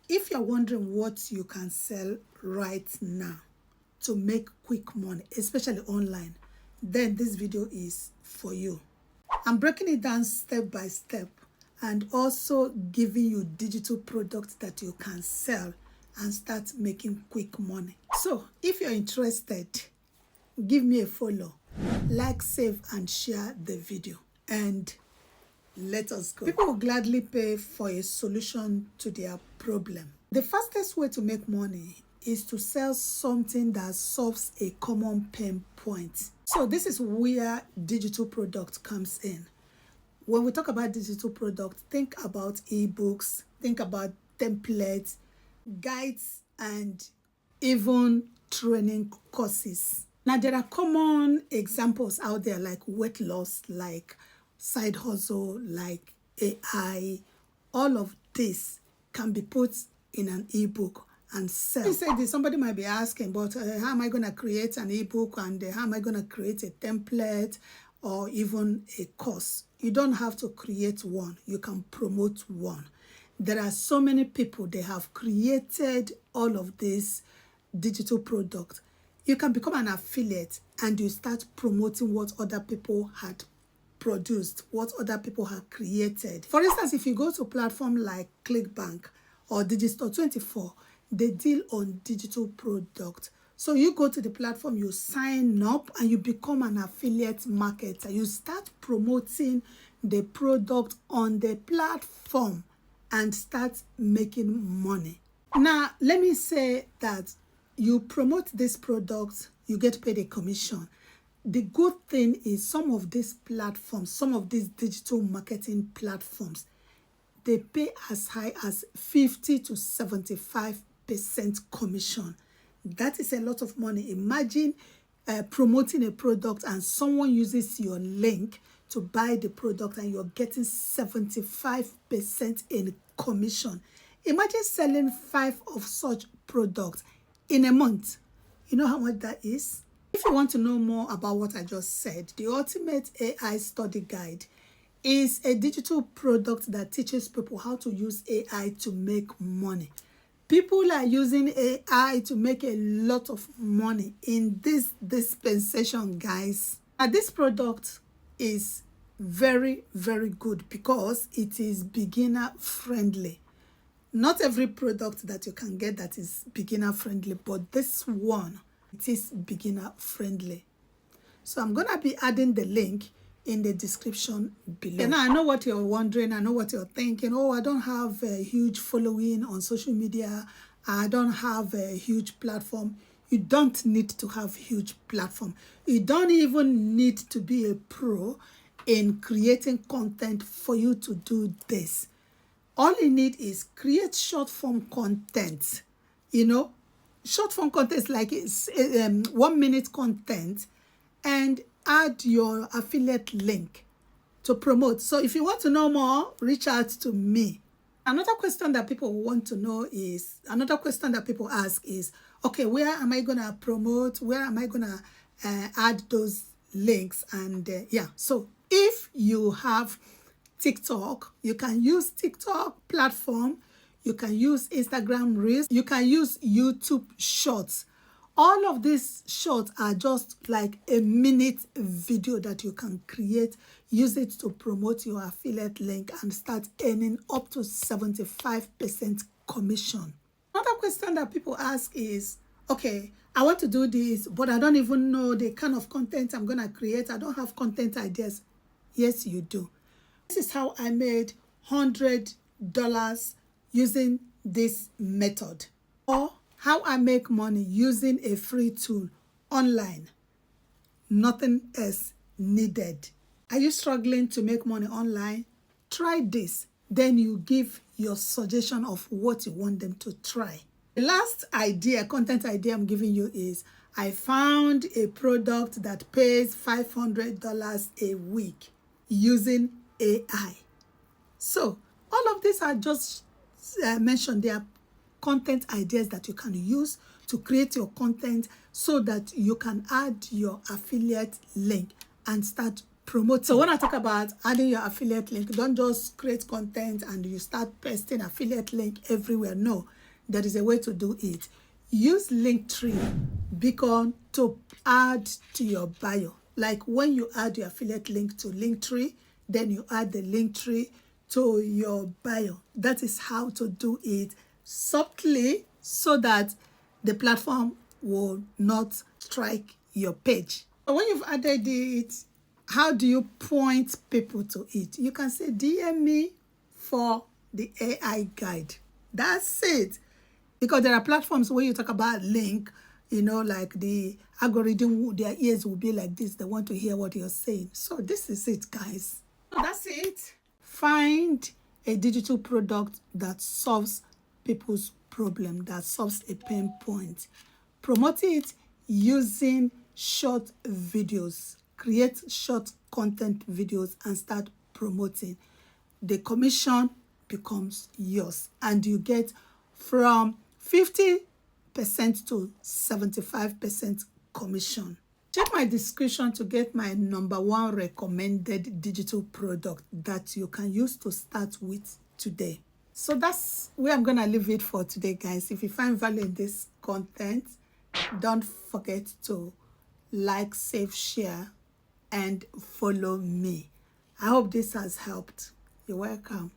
If you're wondering what you can sell right now to make quick money, especially online, then this video is for you. I'm breaking it down step by step and also giving you digital products that you can sell and start making quick money. So if you're interested, give me a follow, like, save and share the video, and let us go. People will gladly pay for a solution to their problem. The fastest way to make money is to sell something that solves a common pain point. So this is where digital product comes in. When we talk about digital product, think about ebooks, think about templates, guides, and even training courses. Now, there are common examples out there like weight loss, like side hustle, like AI. All of this can be put in an ebook and sell. You say this, somebody might be asking, but how am I going to create an ebook, and how am I going to create a template or even a course? You don't have to create one. You can promote one. There are so many people, they have created all of these digital products. You can become an affiliate and you start promoting what other people had produced, what other people have created. For instance, if you go to a platform like ClickBank or Digistore24, they deal on digital products. So you go to the platform, you sign up, and you become an affiliate marketer. You start promoting the product on the platform and start making money. Now, let me say that you promote this product, you get paid a commission. The good thing is some of these platforms, some of these digital marketing platforms, they pay as high as 50 to 75% commission. That is a lot of money. Imagine promoting a product and someone uses your link to buy the product and you're getting 75% in commission. Imagine selling 5 of such products in a month. You know how much that is? If you want to know more about what I just said, the Ultimate AI Study Guide is a digital product that teaches people how to use AI to make money. People are using AI to make a lot of money in this dispensation, guys. And this product is very, very good because it is beginner friendly. Not every product that you can get that is beginner friendly, but this one, it is beginner friendly. So I'm going to be adding the link in the description below. Now, I know what you're wondering. I know what you're thinking. Oh, I don't have a huge following on social media. I don't have a huge platform. You don't need to have huge platform. You don't even need to be a pro in creating content for you to do this. All you need is create short form content. You know, short form content is like 1 minute content, and add your affiliate link to promote. So if you want to know more, reach out to me. Another question that people want to know is, another question that people ask is, okay, where am I going to promote? Where am I going to add those links? And yeah, so if you have TikTok, you can use TikTok platform, you can use Instagram Reels, you can use YouTube Shorts. All of these shorts are just like a minute video that you can create, use it to promote your affiliate link and start earning up to 75% commission. Another question that people ask is, okay, I want to do this, but I don't even know the kind of content I'm going to create. I don't have content ideas. Yes, you do. This is how I made $100 using this method. Or how I make money using a free tool online. Nothing else needed. Are you struggling to make money online? Try this. Then you give your suggestion of what you want them to try. The last idea, content idea I'm giving you is, I found a product that pays $500 a week using AI. So all of these are just mentioned. They are content ideas that you can use to create your content so that you can add your affiliate link and start promoting. So when I talk about adding your affiliate link, don't just create content and you start pasting affiliate link everywhere. No, there is a way to do it. Use Linktree Beacon to add to your bio. Like when you add your affiliate link to Linktree, then you add the Linktree to your bio. That is how to do it subtly so that the platform will not strike your page. But when you've added it, how do you point people to it? You can say DM me for the AI guide. That's it. Because there are platforms where you talk about link, you know, like the algorithm, their ears will be like this. They want to hear what you're saying. So this is it, guys. So that's it. Find a digital product that solves people's problem, that solves a pain point. Promote it using short videos. Create short content videos and start promoting. The commission becomes yours, and you get from 50% to 75% commission. Check my description to get my #1 recommended digital product that you can use to start with today. So that's where I'm gonna leave it for today, guys. If you find value in this content, don't forget to like, save, share, and follow me. I hope this has helped. You're welcome.